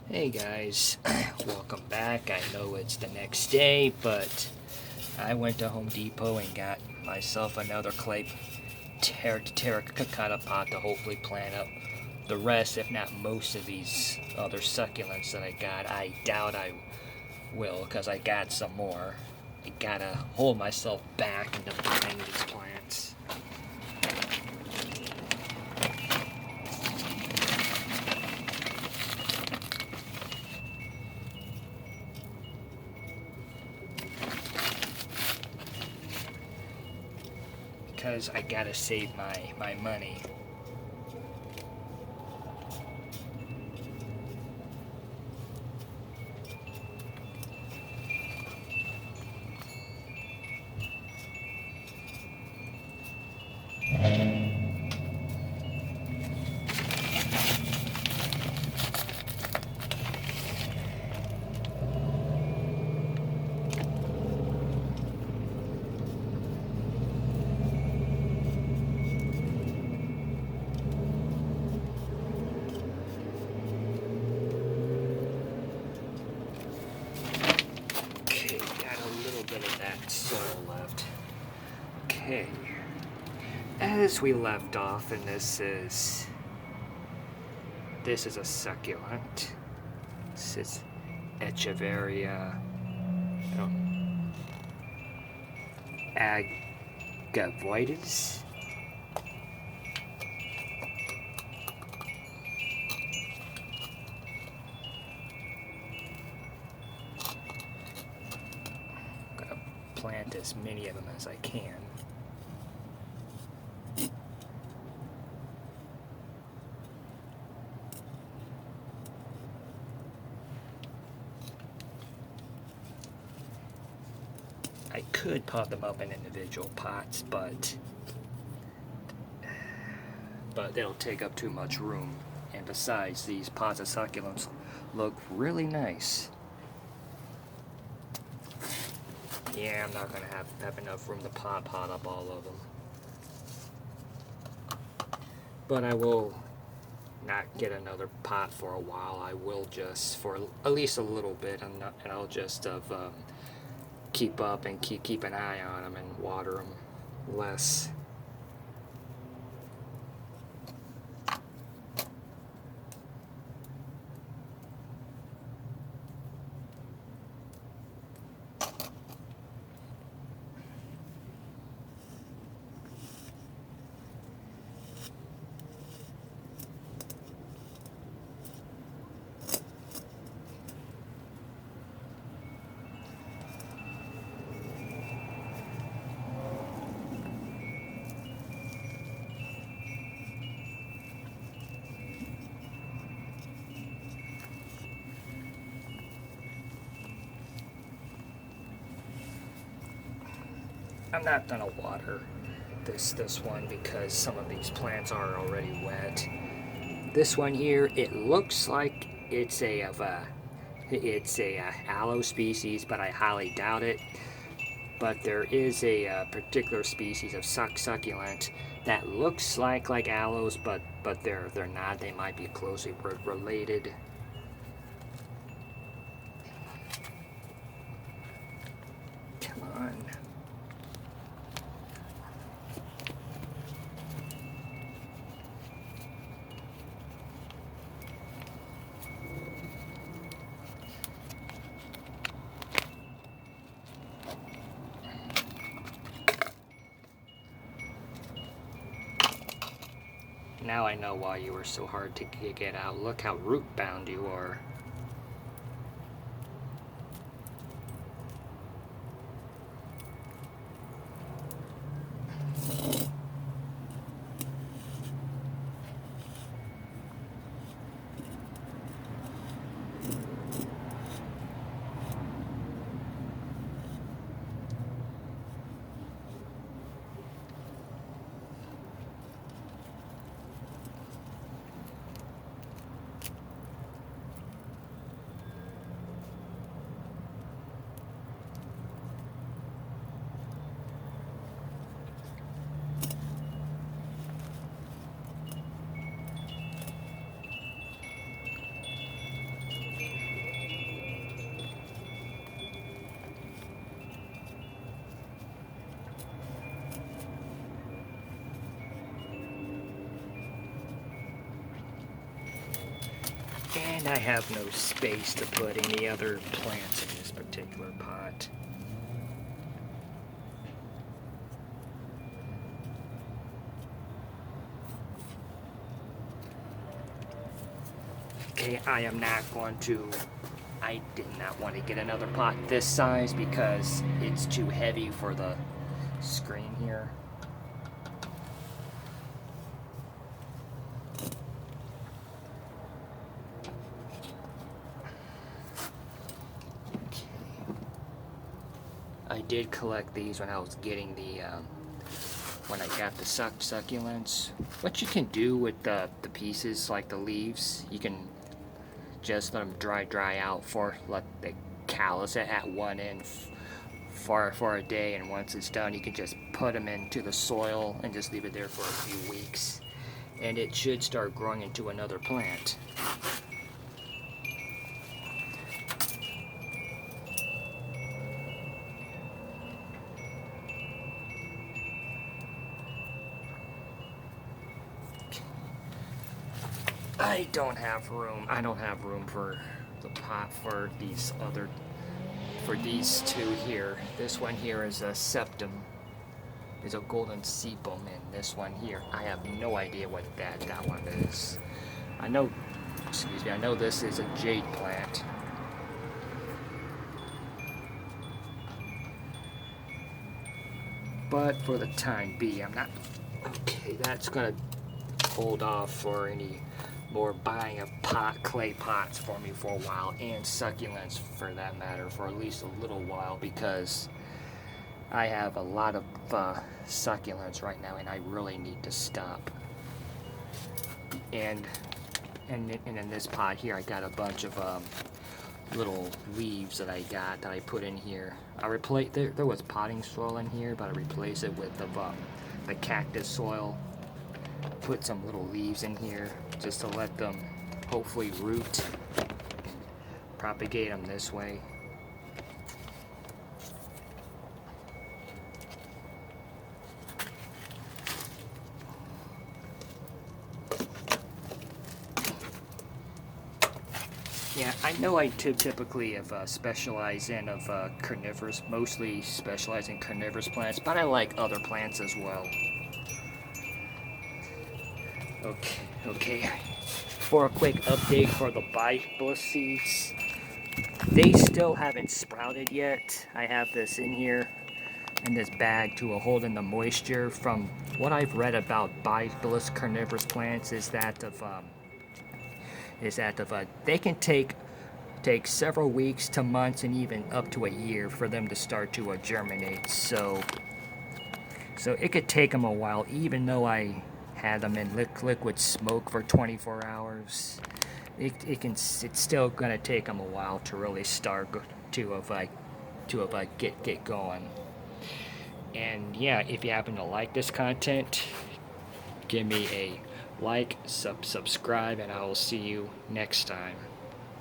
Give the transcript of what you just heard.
Hey guys, welcome back. I know it's the next day, but I went to Home Depot and got myself another clay terracotta pot to hopefully plant up the rest, if not most of these other succulents that I got. I doubt I will because I got some more. I gotta hold myself back into buying these plants. Because I gotta save my money. Okay, got a little bit of that soil left. Okay, as we left off, and this is a succulent. This is Echeveria, I don't, agavoides. I'm gonna plant as many of them as I can. I could pot them up in individual pots, but they'll take up too much room. And besides, these pots of succulents look really nice. Yeah, I'm not gonna have enough room to pot up all of them. But I will not get another pot for a while. I will just for at least a little bit, and I'll just keep up and keep an eye on them and water them less. I'm not gonna water this one because some of these plants are already wet. This one here, it looks like it's a aloe species, but I highly doubt it. But there is a particular species of succulent that looks like aloes, but they're not. They might be closely related. Come on. Now I know why you were so hard to get out. Look how root bound you are. And I have no space to put any other plants in this particular pot. Okay, I am not going to, I did not want to get another pot this size because it's too heavy for the screen here. I did collect these when I was getting the, when I got the succulents. What you can do with the pieces, like the leaves, you can just let them dry out let the callus it at one end for a day, and once it's done you can just put them into the soil and just leave it there for a few weeks, and it should start growing into another plant. I don't have room for the pot for these two here. This one here is a septum, is a golden sepum, and this one here, I have no idea what that one is. I know this is a jade plant. But for the time being, I'm not, okay, that's gonna hold off for any more buying of clay pots for me for a while, and succulents for that matter, for at least a little while, because I have a lot of succulents right now and I really need to stop. And in this pot here I got a bunch of little leaves that I put in here. I replaced, there was potting soil in here, but I replaced it with the cactus soil. Put some little leaves in here just to let them hopefully root, propagate them this way. Yeah, I know I typically have specialized in carnivores, mostly specialize in carnivorous plants, but I like other plants as well. Okay. For a quick update for the Bibulus seeds, they still haven't sprouted yet. I have this in here, in this bag, to hold in the moisture. From what I've read about Bibulus carnivorous plants is that they can take several weeks to months and even up to a year for them to start to germinate. So it could take them a while, even though I had them in liquid smoke for 24 hours. It's still gonna take them a while to really start to get going. And yeah, if you happen to like this content, give me a like, subscribe, and I will see you next time.